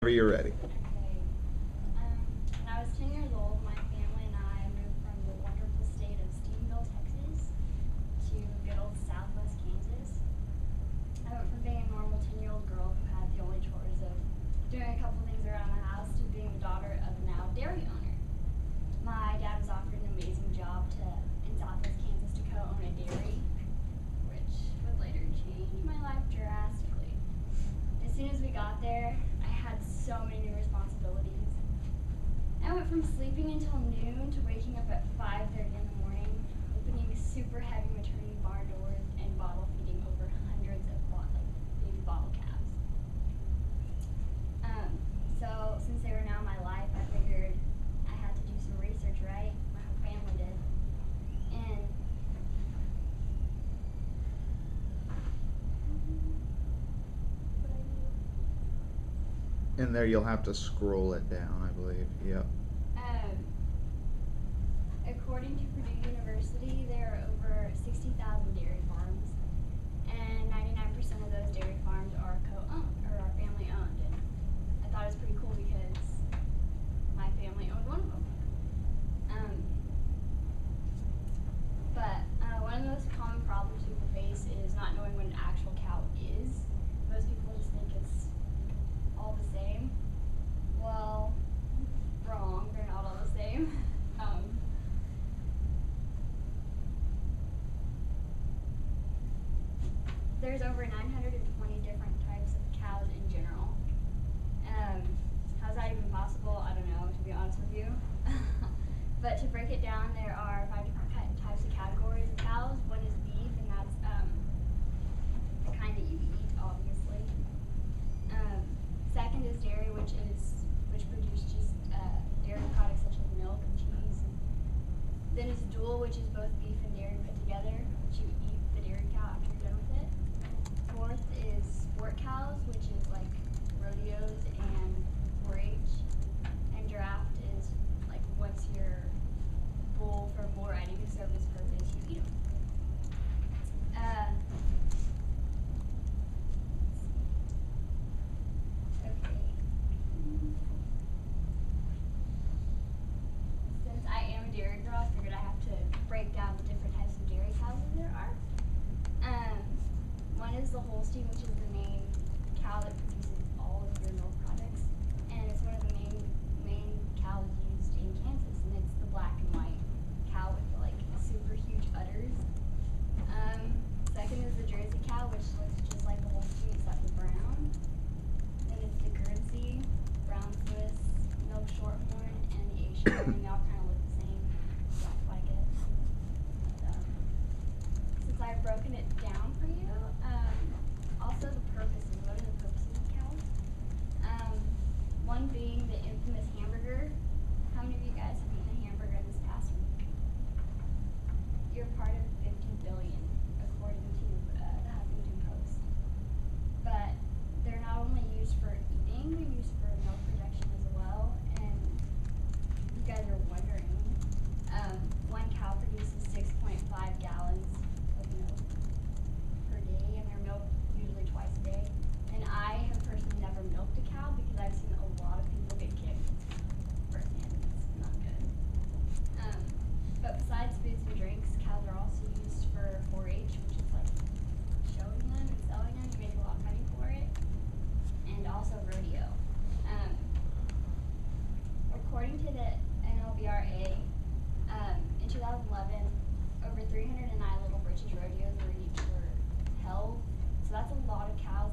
you're ready. Okay. When I was 10 years old, my family and I moved from the wonderful state of Stephenville, Texas, to good old Southwest Kansas. I went from being a normal 10-year-old girl who had the only chores of doing a couple things around the house to being the daughter of a now dairy owner. My dad was offered an amazing job in Southwest Kansas to co-own a dairy, which would later change my life drastically. As soon as we got there, I had so many new responsibilities. I went from sleeping until noon to waking up at 5:30 in the morning, opening super heavy maternity barn doors and bottle feeding over hundreds of baby bottle calves. So since they were now my life, I figured I had to do some research, right? My whole family did. And In there, you'll have to scroll it down, I believe. Yep. According to Purdue University, there are over 60,000 dairy farms, and 99% of those dairy farms are co-owned, or are family-owned. And I thought it was pretty cool because my family owned one of them. One of the most common problems people face is not knowing what an actual cow is. Most people just think it's all the same. Well, wrong, they're not all the same. There's over 920 different types of cows in general. How's that even possible? I don't know, to be honest with you. But to break it down, there are 5 different types of categories of cows. One is beef, and that's the kind that you eat, obviously. Second is dairy, which produces just dairy products such as milk and cheese. Then is dual, which is both beef and dairy put together, which you eat the dairy cow after you're done with it. Fourth is sport cows, which is like rodeos and 4-H. And draft is like once you're bull for more ready to serve this purpose, you eat them. Okay. Since I am a dairy girl, I figured I have to break down the different types of dairy cows that there are. One is the Holstein, which is the main cow that produces all of your milk products, and it's one of the main cows used in Kansas, and it's the black and white cow with the, like super huge udders. Second is the Jersey cow, which looks just like the Holstein except for brown. Then it's the Guernsey, brown Swiss, milk shorthorn, and the Asian, and they all kind of look the same. Don't like it. Since I've broken it down for you, also the purposes. What are the purposes of cows? One being the infamous hamburger. How many of you guys have eaten a hamburger this past week? You're part of 50 billion, according to the Huffington Post. But they're not only used for eating, they're used for milk production as well. And you guys are wondering, one cow produces 6.5 gallons of milk per day, and they're milked usually twice a day. And I have personally never milked a cow because I've seen a lot of people get kicked firsthand. It's not good. But besides foods and drinks, cows are also used for 4-H, which is like showing them and selling them. You make a lot of money for it. And also rodeo. According to the NLBRA, in 2011, over 309 Little Britches rodeos were held. So that's a lot of cows